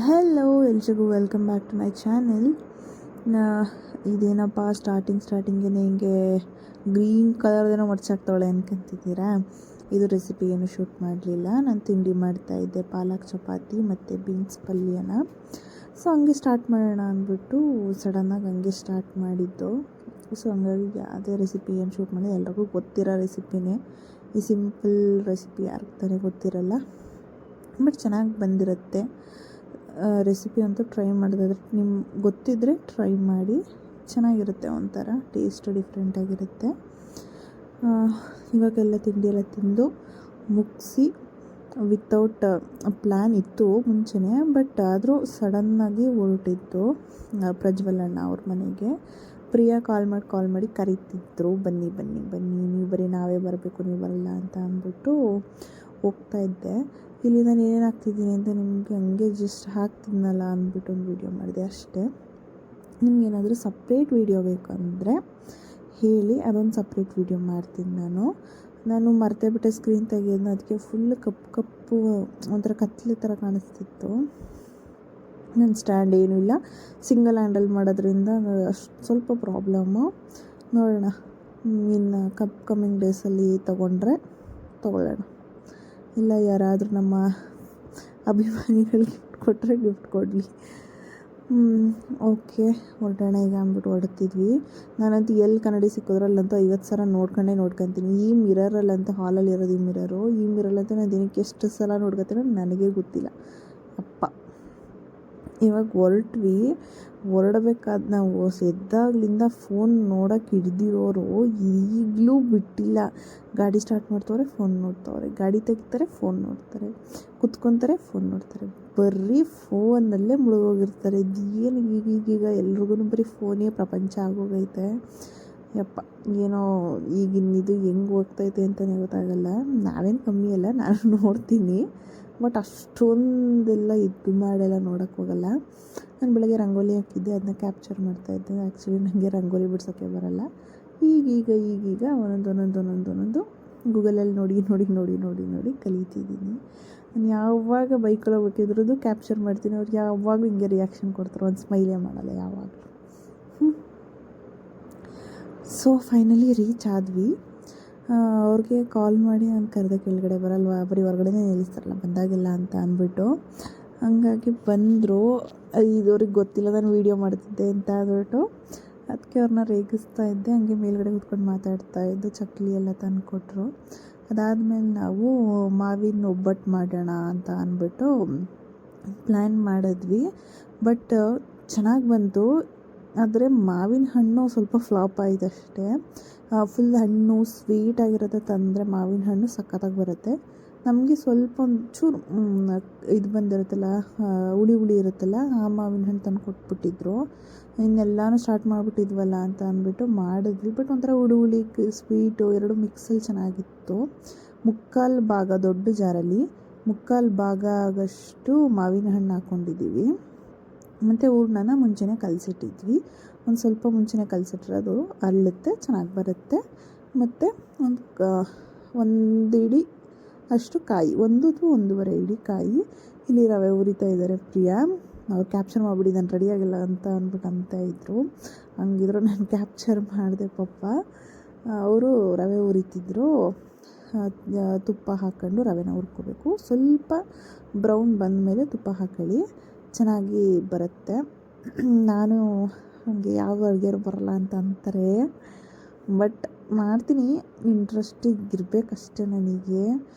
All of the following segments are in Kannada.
ಹೆಲೋ ಎಲ್ರಿಗೂ welcome back to my channel. ಇದೇನಪ್ಪ ಸ್ಟಾರ್ಟಿಂಗೇ ಹಿಂಗೆ ಗ್ರೀನ್ ಕಲರ್ದೇನೋ ಮಡ್ಚಾಕ್ತಾವಳೆ ಅನ್ಕೊಂತಿದ್ದೀರಾ? ಇದು ರೆಸಿಪಿ ಏನು ಶೂಟ್ ಮಾಡಲಿಲ್ಲ, ನಾನು ತಿಂಡಿ ಮಾಡ್ತಾಯಿದ್ದೆ, ಪಾಲಕ್ ಚಪಾತಿ ಮತ್ತು ಬೀನ್ಸ್ ಪಲ್ಯನ. ಸೊ ಹಂಗೆ ಸ್ಟಾರ್ಟ್ ಮಾಡೋಣ ಅಂದ್ಬಿಟ್ಟು ಸಡನ್ನಾಗಿ ಹಂಗೆ ಸ್ಟಾರ್ಟ್ ಮಾಡಿದ್ದು. ಸೊ ಹಂಗಾಗಿ ಯಾವುದೇ ರೆಸಿಪಿ ಏನು ಶೂಟ್ ಮಾಡಿ ಎಲ್ರಿಗೂ ಗೊತ್ತಿರೋ ರೆಸಿಪಿನೇ. ಈ ಸಿಂಪಲ್ ರೆಸಿಪಿ ಯಾರಿಗೆ ತಾನೇ ಗೊತ್ತಿರಲ್ಲ, ಬಟ್ ಚೆನ್ನಾಗಿ ಬಂದಿರುತ್ತೆ. ರೆಸಿಪಿ ಅಂತೂ ಟ್ರೈ ಮಾಡೋದಾದ್ರೆ ನಿಮ್ಗೆ ಗೊತ್ತಿದ್ದರೆ ಟ್ರೈ ಮಾಡಿ, ಚೆನ್ನಾಗಿರುತ್ತೆ, ಒಂಥರ ಟೇಸ್ಟ್ ಡಿಫ್ರೆಂಟಾಗಿರುತ್ತೆ. ಇವಾಗೆಲ್ಲ ತಿಂಡಿ ಎಲ್ಲ ತಿಂದು ಮುಗಿಸಿ ವಿತೌಟ್ ಪ್ಲ್ಯಾನ್ ಇತ್ತು ಮುಂಚೆನೇ, ಬಟ್ ಆದರೂ ಸಡನ್ನಾಗಿ ಹೊರಟಿದ್ದು ಪ್ರಜ್ವಲಣ್ಣ ಅವ್ರ ಮನೆಗೆ. ಪ್ರಿಯಾ ಕಾಲ್ ಮಾಡಿ ಕರೀತಿದ್ರು, ಬನ್ನಿ ಬನ್ನಿ ಬನ್ನಿ, ನೀವು ಬರೀ ನಾವೇ ಬರಬೇಕು, ನೀವು ಬರಲ್ಲ ಅಂತ ಅಂದ್ಬಿಟ್ಟು ಹೋಗ್ತಾಯಿದ್ದೆ. ಇಲ್ಲಿ ನಾನು ಏನೇನು ಹಾಕ್ತಿದ್ದೀನಿ ಅಂತ ನಿಮಗೆ ಹಂಗೆ ಜಸ್ಟ್ ಹಾಕ್ತಿದ್ನಲ್ಲ ಅಂದ್ಬಿಟ್ಟು ಒಂದು ವೀಡಿಯೋ ಮಾಡಿದೆ ಅಷ್ಟೇ. ನಿಮಗೇನಾದರೂ ಸಪ್ರೇಟ್ ವೀಡಿಯೋ ಬೇಕಂದರೆ ಹೇಳಿ, ಅದೊಂದು ಸಪ್ರೇಟ್ ವೀಡಿಯೋ ಮಾಡ್ತೀನಿ. ನಾನು ಮರ್ತೇ ಬಿಟ್ಟೆ ಸ್ಕ್ರೀನ್ ತೆಗೆಯೋದನ್ನ, ಅದಕ್ಕೆ ಫುಲ್ ಕಪ್ಪು ಒಂಥರ ಕತ್ಲೆ ಥರ ಕಾಣಿಸ್ತಿತ್ತು. ನನ್ನ ಸ್ಟ್ಯಾಂಡ್ ಏನೂ ಇಲ್ಲ, ಸಿಂಗಲ್ ಹ್ಯಾಂಡಲ್ ಮಾಡೋದ್ರಿಂದ ಅಷ್ಟು ಸ್ವಲ್ಪ ಪ್ರಾಬ್ಲಮ್ಮು. ನೋಡೋಣ, ಇನ್ನು ಕಮಿಂಗ್ ಡೇಸಲ್ಲಿ ತೊಗೊಳ್ಳೋಣ. ಇಲ್ಲ ಯಾರಾದರೂ ನಮ್ಮ ಅಭಿಮಾನಿಗಳಿಗೆ ಗಿಫ್ಟ್ ಕೊಟ್ಟರೆ ಗಿಫ್ಟ್ ಕೊಡಲಿ. ಓಕೆ, ಹೊರಡೋಣ ಈಗ ಅಂದ್ಬಿಟ್ಟು ಹೊರಡ್ತಿದ್ವಿ. ನಾನಂತೂ ಎಲ್ಲಿ ಕನ್ನಡಿ ಸಿಕ್ಕೋದ್ರಲ್ಲಂತೂ 50 ಸಲ ನೋಡ್ಕೊತೀನಿ. ಈ ಮಿರರಲ್ಲಂತೂ ಹಾಲಲ್ಲಿ ಇರೋದು ಈ ಮಿರರಲ್ಲಂತೂ ನಾನು ದಿನಕ್ಕೆ ಎಷ್ಟು ಸಲ ನೋಡ್ಕೊತೀನೋ ನನಗೇ ಗೊತ್ತಿಲ್ಲ. ಅಪ್ಪ, ಇವಾಗ ಹೊರಡಬೇಕಾದ ನಾವು ಎದ್ದಾಗ್ಲಿಂದ ಫೋನ್ ನೋಡೋಕೆ ಹಿಡ್ದಿರೋರು ಈಗಲೂ ಬಿಟ್ಟಿಲ್ಲ. ಗಾಡಿ ಸ್ಟಾರ್ಟ್ ಮಾಡ್ತವ್ರೆ, ಫೋನ್ ನೋಡ್ತವ್ರೆ, ಗಾಡಿ ತೆಗಿತಾರೆ, ಫೋನ್ ನೋಡ್ತಾರೆ, ಕುತ್ಕೊತಾರೆ, ಫೋನ್ ನೋಡ್ತಾರೆ, ಬರೀ ಫೋನಲ್ಲೇ ಮುಳುಗೋಗಿರ್ತಾರೆ. ಏನು ಈಗೀಗ ಎಲ್ರಿಗೂ ಬರೀ ಫೋನೇ ಪ್ರಪಂಚ ಆಗೋಗೈತೆ. ಯಪ್ಪ, ಏನೋ ಈಗಿನಿದು ಹೆಂಗೆ ಹೋಗ್ತೈತೆ ಅಂತಲೇ ಗೊತ್ತಾಗಲ್ಲ. ನಾವೇನು ಕಮ್ಮಿ ಅಲ್ಲ, ನಾನು ನೋಡ್ತೀನಿ, ಬಟ್ ಅಷ್ಟೊಂದೆಲ್ಲ ಇದು ಮಾಡೆಲ್ಲ ನೋಡೋಕ್ಕೆ ಹೋಗಲ್ಲ. ನಾನು ಬೆಳಗ್ಗೆ ರಂಗೋಲಿ ಹಾಕಿದ್ದೆ, ಅದನ್ನ ಕ್ಯಾಪ್ಚರ್ ಮಾಡ್ತಾಯಿದ್ದೆ. ಆ್ಯಕ್ಚುಲಿ ನನಗೆ ರಂಗೋಲಿ ಬಿಡ್ಸೋಕ್ಕೆ ಬರಲ್ಲ. ಈಗೀಗ ಒಂದೊಂದು ಗೂಗಲಲ್ಲಿ ನೋಡಿ ಕಲಿತಿದ್ದೀನಿ. ನಾನು ಯಾವಾಗ ಬೈಕಲ್ಲಿ ಹೋಗ್ಬೇಕಿದ್ರದ್ದು ಕ್ಯಾಪ್ಚರ್ ಮಾಡ್ತೀನಿ. ಅವ್ರು ಯಾವಾಗಲೂ ಹಿಂಗೆ ರಿಯಾಕ್ಷನ್ ಕೊಡ್ತಾರೆ, ಒಂದು ಸ್ಮೈಲೇ ಮಾಡಲ್ಲ ಯಾವಾಗಲೂ. ಸೊ ಫೈನಲಿ ರೀಚ್ ಆದ್ವಿ. ಅವ್ರಿಗೆ ಕಾಲ್ ಮಾಡಿ ನಾನು ಕರೆದೆ, ಕೆಳಗಡೆ ಬರಲ್ವಾ, ಬರೀ ಹೊರಗಡೆನೇ ನಿಲ್ಲಿಸ್ತಾರಲ್ಲ ಬಂದಾಗೆಲ್ಲ ಅಂತ ಅಂದ್ಬಿಟ್ಟು. ಹಂಗಾಗಿ ಬಂದರು. ಅವ್ರಿಗೆ ಗೊತ್ತಿಲ್ಲ ನಾನು ವೀಡಿಯೋ ಮಾಡ್ತಿದ್ದೆ ಅಂತ ಅಂದ್ಬಿಟ್ಟು, ಅದಕ್ಕೆ ಅವ್ರನ್ನ ರೇಗಿಸ್ತಾ ಇದ್ದೆ. ಹಂಗೆ ಮೇಲ್ಗಡೆ ಕೂತ್ಕೊಂಡು ಮಾತಾಡ್ತಾಯಿದ್ದು. ಚಕ್ಲಿ ಎಲ್ಲ ತಂದು ಕೊಟ್ಟರು. ಅದಾದಮೇಲೆ ನಾವು ಮಾವಿನ ಒಬ್ಬಟ್ಟು ಮಾಡೋಣ ಅಂತ ಅಂದ್ಬಿಟ್ಟು ಪ್ಲ್ಯಾನ್ ಮಾಡಿದ್ವಿ. ಬಟ್ ಚೆನ್ನಾಗಿ ಬಂತು, ಆದರೆ ಮಾವಿನ ಹಣ್ಣು ಸ್ವಲ್ಪ ಫ್ಲಾಪ್ ಆಯಿತು ಅಷ್ಟೇ. ಫುಲ್ ಹಣ್ಣು ಸ್ವೀಟಾಗಿರುತ್ತೆ ತಂದರೆ ಮಾವಿನ ಹಣ್ಣು ಸಖತ್ತಾಗಿ ಬರುತ್ತೆ. ನಮಗೆ ಸ್ವಲ್ಪ ಒಂಚೂರು ಇದು ಬಂದಿರುತ್ತಲ್ಲ, ಹುಳಿ ಇರುತ್ತಲ್ಲ, ಆ ಮಾವಿನ ಹಣ್ಣು ತಂದು ಕೊಟ್ಬಿಟ್ಟಿದ್ರು. ಇನ್ನೆಲ್ಲನೂ ಸ್ಟಾರ್ಟ್ ಮಾಡಿಬಿಟ್ಟಿದ್ವಲ್ಲ ಅಂತ ಅಂದ್ಬಿಟ್ಟು ಮಾಡಿದ್ವಿ. ಬಟ್ ಒಂಥರ ಹುಳಿ ಸ್ವೀಟು ಎರಡು ಮಿಕ್ಸಲ್ಲಿ ಚೆನ್ನಾಗಿತ್ತು. ಮುಕ್ಕಾಲು ಭಾಗ ದೊಡ್ಡ ಜಾರಲ್ಲಿ 3/4 ಭಾಗ ಆಗಷ್ಟು ಮಾವಿನ ಹಣ್ಣು ಹಾಕ್ಕೊಂಡಿದ್ದೀವಿ. ಮತ್ತು ಹೂರ್ಣನ ಮುಂಚೆನೇ ಕಲಸಿಟ್ಟಿದ್ವಿ. ಒಂದು ಸ್ವಲ್ಪ ಮುಂಚೆನೇ ಕಲಸಿಟ್ಟಿರೋದು ಅರಳುತ್ತೆ, ಚೆನ್ನಾಗಿ ಬರುತ್ತೆ. ಮತ್ತು ಒಂದು ಇಡೀ ಅಷ್ಟು ಕಾಯಿ, 1 ಅಥವಾ 1.5 ಇಡೀ ಕಾಯಿ. ಇಲ್ಲಿ ರವೆ ಹುರಿತಾ ಇದ್ದಾರೆ ಪ್ರಿಯಾ. ಅವ್ರು ಕ್ಯಾಪ್ಚರ್ ಮಾಡಿಬಿಡಿ, ನಾನು ರೆಡಿಯಾಗಿಲ್ಲ ಅಂತ ಅಂದ್ಬಿಟ್ಟು ಅಂತ ಇದ್ದರು. ಹಂಗಿದ್ರು ನಾನು ಕ್ಯಾಪ್ಚರ್ ಮಾಡಿದೆ ಪಾಪ. ಅವರು ರವೆ ಹುರಿತಿದ್ರು. ತುಪ್ಪ ಹಾಕ್ಕೊಂಡು ರವೆನ ಹುರ್ಕೋಬೇಕು. ಸ್ವಲ್ಪ ಬ್ರೌನ್ ಬಂದ ಮೇಲೆ ತುಪ್ಪ ಹಾಕೊಳ್ಳಿ, ಚೆನ್ನಾಗಿ ಬರುತ್ತೆ. ನಾನು ನನಗೆ ಯಾವ ಅಡುಗೆನೂ ಬರಲ್ಲ ಅಂತ ಅಂತಾರೆ, ಬಟ್ ಮಾಡ್ತೀನಿ, ಇಂಟ್ರೆಸ್ಟಿಗಿರಬೇಕಷ್ಟೇ ನನಗೆ.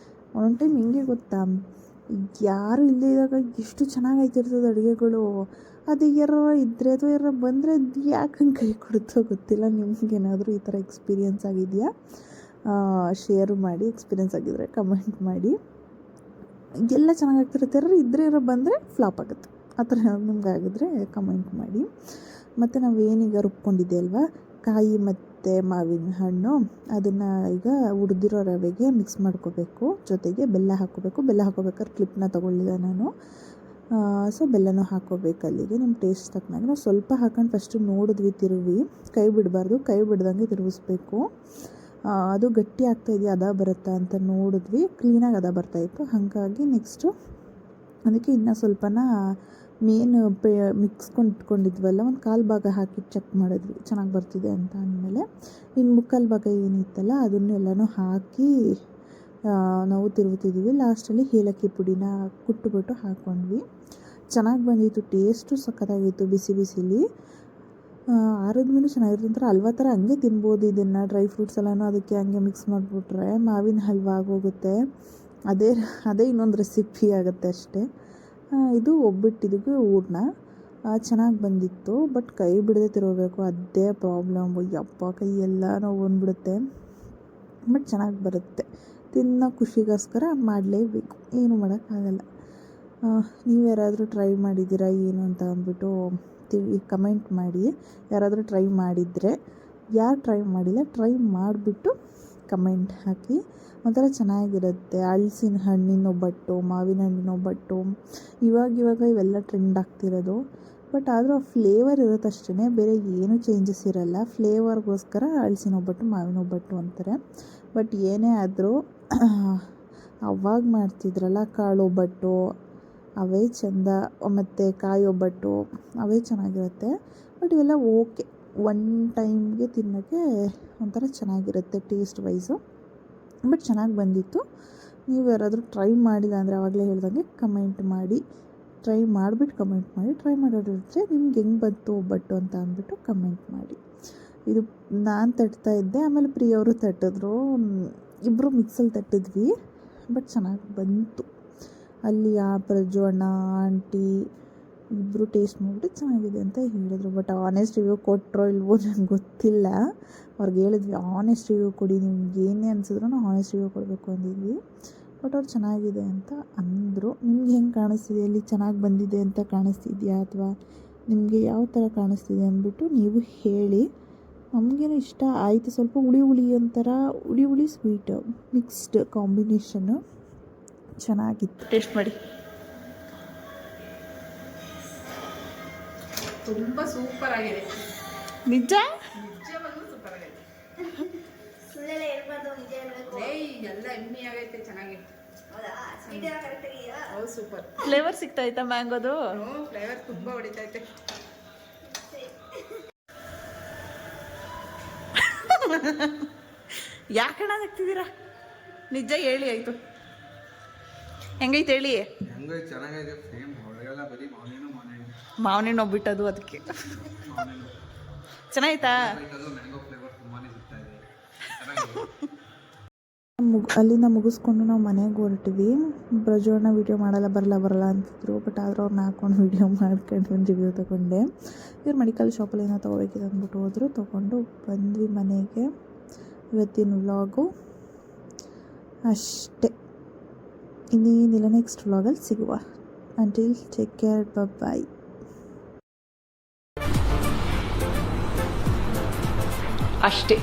ಒಂದೊಂದು ಟೈಮ್ ಹೆಂಗೆ ಗೊತ್ತಾ, ಯಾರು ಇಲ್ಲದೇ ಇದ್ದಾಗ ಎಷ್ಟು ಚೆನ್ನಾಗಾಯ್ತಿರ್ತದೆ ಅಡುಗೆಗಳು. ಅದು ಯಾರು ಇದ್ದರೆ ಅಥವಾ ಯಾರು ಬಂದರೆ ಅದು ಯಾಕೆ ಹಂಗೆ ಕೈ ಕೊಡುತ್ತೋ ಗೊತ್ತಿಲ್ಲ. ನಿಮಗೇನಾದರೂ ಈ ಥರ ಎಕ್ಸ್ಪೀರಿಯೆನ್ಸ್ ಆಗಿದೆಯಾ? ಶೇರ್ ಮಾಡಿ, ಎಕ್ಸ್ಪೀರಿಯೆನ್ಸ್ ಆಗಿದ್ದರೆ ಕಮೆಂಟ್ ಮಾಡಿ. ಎಲ್ಲ ಚೆನ್ನಾಗಾಗ್ತಿರುತ್ತೆ, ಯಾರು ಇದ್ದರೆ ಯಾರೋ ಬಂದರೆ ಫ್ಲಾಪ್ ಆಗುತ್ತೆ. ಆ ಥರ ನಿಮ್ಗೆ ಆಗಿದ್ರೆ ಕಮೆಂಟ್ ಮಾಡಿ. ಮತ್ತು ನಾವೇನೀಗ ರುಬ್ಕೊಂಡಿದ್ದೆ ಅಲ್ವಾ, ಕಾಯಿ ಮತ್ತು ಮಾವಿನ ಹಣ್ಣು, ಅದನ್ನು ಈಗ ಹುರಿದಿರೋ ರವೆಗೆ ಮಿಕ್ಸ್ ಮಾಡ್ಕೋಬೇಕು. ಜೊತೆಗೆ ಬೆಲ್ಲ ಹಾಕ್ಕೋಬೇಕು. ಬೆಲ್ಲ ಹಾಕ್ಕೋಬೇಕಾದ್ರೆ ಕ್ಲಿಪ್ನ ತೊಗೊಳ್ಳಿಲ್ಲ ನಾನು. ಸೊ ಬೆಲ್ಲನೂ ಹಾಕ್ಕೋಬೇಕು ಅಲ್ಲಿಗೆ ನಿಮ್ಮ ಟೇಸ್ಟ್ ತಕ್ಕನಾಗಿ. ನಾವು ಸ್ವಲ್ಪ ಹಾಕೊಂಡು ಫಸ್ಟು ನೋಡಿದ್ವಿ, ತಿರುವಿ, ಕೈ ಬಿಡಬಾರ್ದು, ಕೈ ಬಿಡ್ದಂಗೆ ತಿರುಗಿಸ್ಬೇಕು. ಅದು ಗಟ್ಟಿ ಆಗ್ತಾಯಿದೆಯಾ, ಅದ ಬರುತ್ತಾ ಅಂತ ನೋಡಿದ್ವಿ. ಕ್ಲೀನಾಗಿ ಅದ ಬರ್ತಾಯಿತ್ತು. ಹಾಗಾಗಿ ನೆಕ್ಸ್ಟು ಅದಕ್ಕೆ ಇನ್ನೂ ಸ್ವಲ್ಪನ ಮೇನ್ ಮಿಕ್ಸ್ಕೊಂಡು ಇಟ್ಕೊಂಡಿದ್ವಲ್ಲ ಒಂದು ಕಾಲು ಭಾಗ ಹಾಕಿ ಚೆಕ್ ಮಾಡಿದ್ವಿ ಚೆನ್ನಾಗಿ ಬರ್ತಿದೆ ಅಂತ ಅಂದಮೇಲೆ ಇನ್ನು ಮುಕ್ಕಾಲು ಭಾಗ ಏನಿತ್ತಲ್ಲ ಅದನ್ನೆಲ್ಲನೂ ಹಾಕಿ ನಾವು ತಿರುಗುತ್ತಿದ್ದೀವಿ. ಲಾಸ್ಟಲ್ಲಿ ಏಲಕ್ಕಿ ಪುಡಿನ ಕುಟ್ಬಿಟ್ಟು ಹಾಕ್ಕೊಂಡ್ವಿ. ಚೆನ್ನಾಗಿ ಬಂದಿತ್ತು, ಟೇಸ್ಟು ಸಖತ್ತಾಗಿತ್ತು. ಬಿಸಿ ಬಿಸಿಲಿ ಆರಿದ್ಮೇಲೆ ಚೆನ್ನಾಗಿರುತ್ತೆ. ಒಂಥರ ಹಲ್ವಾ ಥರ ಹಂಗೆ ತಿನ್ಬೋದು. ಇದನ್ನು ಡ್ರೈ ಫ್ರೂಟ್ಸ್ ಎಲ್ಲನೂ ಅದಕ್ಕೆ ಹಂಗೆ ಮಿಕ್ಸ್ ಮಾಡಿಬಿಟ್ರೆ ಮಾವಿನ ಹಲ್ವಾ ಆಗೋಗುತ್ತೆ. ಅದೇ ಇನ್ನೊಂದು ರೆಸಿಪಿ ಆಗುತ್ತೆ ಅಷ್ಟೇ. ಇದು ಒಬ್ಬಟ್ಟಿದಿಗೂ ಹೂರ್ಣ ಚೆನ್ನಾಗಿ ಬಂದಿತ್ತು. ಬಟ್ ಕೈ ಬಿಡದೆ ತಿರುಗಬೇಕು, ಅದೇ ಪ್ರಾಬ್ಲಮ್ಮು. ಯಪ್ಪ, ಕೈ ಎಲ್ಲ ನೋವು ಬಂದ್ಬಿಡುತ್ತೆ. ಬಟ್ ಚೆನ್ನಾಗಿ ಬರುತ್ತೆ. ತಿನ್ನೋ ಖುಷಿಗೋಸ್ಕರ ಮಾಡಲೇಬೇಕು, ಏನು ಮಾಡೋಕ್ಕಾಗಲ್ಲ. ನೀವು ಯಾರಾದರೂ ಟ್ರೈ ಮಾಡಿದ್ದೀರಾ ಏನು ಅಂತ ಅಂದ್ಬಿಟ್ಟು ಕಮೆಂಟ್ ಮಾಡಿ. ಯಾರಾದರೂ ಟ್ರೈ ಮಾಡಿದರೆ, ಯಾರು ಟ್ರೈ ಮಾಡಿಲ್ಲ ಟ್ರೈ ಮಾಡಿಬಿಟ್ಟು ಕಮೆಂಟ್ ಹಾಕಿ. ಒಂಥರ ಚೆನ್ನಾಗಿರುತ್ತೆ. ಹಲಸಿನ ಹಣ್ಣಿನ ಒಬ್ಬಟ್ಟು, ಮಾವಿನ ಹಣ್ಣಿನ ಒಬ್ಬಟ್ಟು, ಇವಾಗ ಇವೆಲ್ಲ ಟ್ರೆಂಡ್ ಆಗ್ತಿರೋದು. ಬಟ್ ಆದರೂ ಆ ಫ್ಲೇವರ್ ಇರುತ್ತೆ ಅಷ್ಟೇ, ಬೇರೆ ಏನೂ ಚೇಂಜಸ್ ಇರೋಲ್ಲ. ಫ್ಲೇವರ್ಗೋಸ್ಕರ ಹಲಸಿನ ಒಬ್ಬಟ್ಟು, ಮಾವಿನ ಒಬ್ಬಟ್ಟು ಅಂತಾರೆ. ಬಟ್ ಏನೇ ಆದರೂ ಅವಾಗ ಮಾಡ್ತಿದ್ರಲ್ಲ ಕಾಳು ಒಬ್ಬಟ್ಟು, ಅವೇ ಚೆಂದ. ಮತ್ತು ಕಾಯಿ ಒಬ್ಬಟ್ಟು ಅವೇ ಚೆನ್ನಾಗಿರುತ್ತೆ. ಬಟ್ ಇವೆಲ್ಲ ಓಕೆ, ಒನ್ ಟೈಮ್ಗೆ ತಿನ್ನೋಕ್ಕೆ ಒಂಥರ ಚೆನ್ನಾಗಿರುತ್ತೆ ಟೇಸ್ಟ್ ವೈಸು. ಬಟ್ ಚೆನ್ನಾಗಿ ಬಂದಿತ್ತು. ನೀವು ಯಾರಾದರೂ ಟ್ರೈ ಮಾಡಿಲ್ಲ ಅಂದರೆ ಆವಾಗಲೇ ಹೇಳ್ದಂಗೆ ಕಮೆಂಟ್ ಮಾಡಿ. ಟ್ರೈ ಮಾಡಿಬಿಟ್ಟು ಕಮೆಂಟ್ ಮಾಡಿ. ಟ್ರೈ ಮಾಡೋರಿದ್ರೆ ನಿಮ್ಗೆ ಹೆಂಗೆ ಬಂತು ಒಬ್ಬಟ್ಟು ಅಂತ ಅಂದ್ಬಿಟ್ಟು ಕಮೆಂಟ್ ಮಾಡಿ. ಇದು ನಾನು ತಟ್ತಾ ಇದ್ದೆ, ಆಮೇಲೆ ಪ್ರಿಯವರು ತಟ್ಟಿದ್ರು. ಇಬ್ಬರು ಮಿಕ್ಸಲ್ಲಿ ತಟ್ಟಿದ್ವಿ. ಬಟ್ ಚೆನ್ನಾಗಿ ಬಂತು. ಅಲ್ಲಿ ಆ ಪ್ರಜ್ಜು ಅಣ್ಣ, ಆಂಟಿ ಇಬ್ಬರು ಟೇಸ್ಟ್ ಮಾಡಿಬಿಟ್ಟು ಚೆನ್ನಾಗಿದೆ ಅಂತ ಹೇಳಿದರು. ಬಟ್ ಆನೆಸ್ಟ್ ರಿವ್ಯೂ ಕೊಟ್ಟರೋ ಇಲ್ವೋ ನನಗೆ ಗೊತ್ತಿಲ್ಲ. ಅವ್ರಿಗೆ ಹೇಳಿದ್ವಿ ಆನೆಸ್ಟ್ ರಿವ್ಯೂ ಕೊಡಿ, ನಿಮ್ಗೆ ಏನೇ ಅನಿಸಿದ್ರು ಆನೆಸ್ಟ್ ರಿವ್ಯೂ ಕೊಡಬೇಕು ಅಂದಿದ್ವಿ. ಬಟ್ ಅವ್ರು ಚೆನ್ನಾಗಿದೆ ಅಂತ ಅಂದರು. ನಿಮ್ಗೆ ಹೆಂಗೆ ಕಾಣಿಸ್ತಿದೆ, ಅಲ್ಲಿ ಚೆನ್ನಾಗಿ ಬಂದಿದೆ ಅಂತ ಕಾಣಿಸ್ತಿದೆಯಾ ಅಥವಾ ನಿಮಗೆ ಯಾವ ಥರ ಕಾಣಿಸ್ತಿದೆ ಅಂದ್ಬಿಟ್ಟು ನೀವು ಹೇಳಿ. ನಮಗೇನು ಇಷ್ಟ ಆಯಿತು. ಸ್ವಲ್ಪ ಹುಳಿ ಒಂಥರ ಹುಳಿ ಸ್ವೀಟ್ ಮಿಕ್ಸ್ಡ್ ಕಾಂಬಿನೇಷನ್ನು ಚೆನ್ನಾಗಿತ್ತು. ಟೇಸ್ಟ್ ಮಾಡಿ. ತುಂಬ ಸೂಪರ್ ಆಗಿದೆ. ನಿಜವಾಗ್ಲೂ ಸೂಪರ್ ಆಗಿದೆ. ಸುಳ್ಳೆಲ್ಲ ಹೇಳ್ಬಾರ್ದು, ನಿಜ ಹೇಳ್ಬೇಕು. ಎಲ್ಲ ಎಮ್ಮಿ ಆಗೈತೆ, ಚೆನ್ನಾಗಿದೆ. ಹೌದಾ? ಸ್ವೀಟ್ ಎಲ್ಲ ಕರೆಕ್ಟ್ ಆಗಿದೆಯಾ? ಹೌದು, ಸೂಪರ್. ಫ್ಲೇವರ್ ಸಿಗ್ತಾಯ್ತಾ ಮ್ಯಾಂಗೋದು? ಫ್ಲೇವರ್ ತುಂಬ ಹೊಡಿತೈತೆ. ಯಾಕಣ್ಣ ಆಗ್ತಿದ್ದೀರಾ? ನಿಜ ಹೇಳಿ ಆಯಿತು. ಹೆಂಗೈತೆ ಹೇಳಿ. ಚೆನ್ನಾಗಿದೆ. ಸೇಮ್ ಹೊರಗೆಲ್ಲ ಬರೀ ಮಾವಿನ ಒಬ್ಬಿಟ್ಟದು ಅದಕ್ಕೆ ಚೆನ್ನಾಯ್ತಾ? ಮ್ಯಾಂಗೋ ಫ್ಲೇವರ್ ತುಂಬಾನೇ ಸಿಗ್ತಾ ಇದೆ. ಅಲ್ಲಿಂದ ಮುಗಿಸ್ಕೊಂಡು ನಾವು ಮನೆಗೆ ಹೊರಟಿವಿ. ಪ್ರಜ್ವಲ್ನ ವೀಡಿಯೋ ಮಾಡಲ್ಲ ಬರಲ್ಲ ಅಂತಿದ್ರು. ಬಟ್ ಆದರೂ ಅವ್ರನ್ನ ಹಾಕ್ಕೊಂಡು ವೀಡಿಯೋ ಮಾಡ್ಕೊಂಡು ಒಂದು ರಿವ್ಯೂ ತೊಗೊಂಡೆ. ಇವ್ರು ಮೆಡಿಕಲ್ ಶಾಪಲ್ಲಿ ಏನೋ ತೊಗೋಬೇಕಿದೆ ಅಂದ್ಬಿಟ್ಟು ಹೋದರು. ತೊಗೊಂಡು ಬಂದ್ವಿ ಮನೆಗೆ. ಇವತ್ತಿನ ವ್ಲಾಗು ಅಷ್ಟೇ. ಇನ್ನೇನಿಲ್ಲ, ನೆಕ್ಸ್ಟ್ ವ್ಲಾಗಲ್ಲಿ ಸಿಗುವ. ಅಂಟಿಲ್ ಟೇಕ್ ಕೇರ್, ಬಾಯ್. ಅಷ್ಟೇ.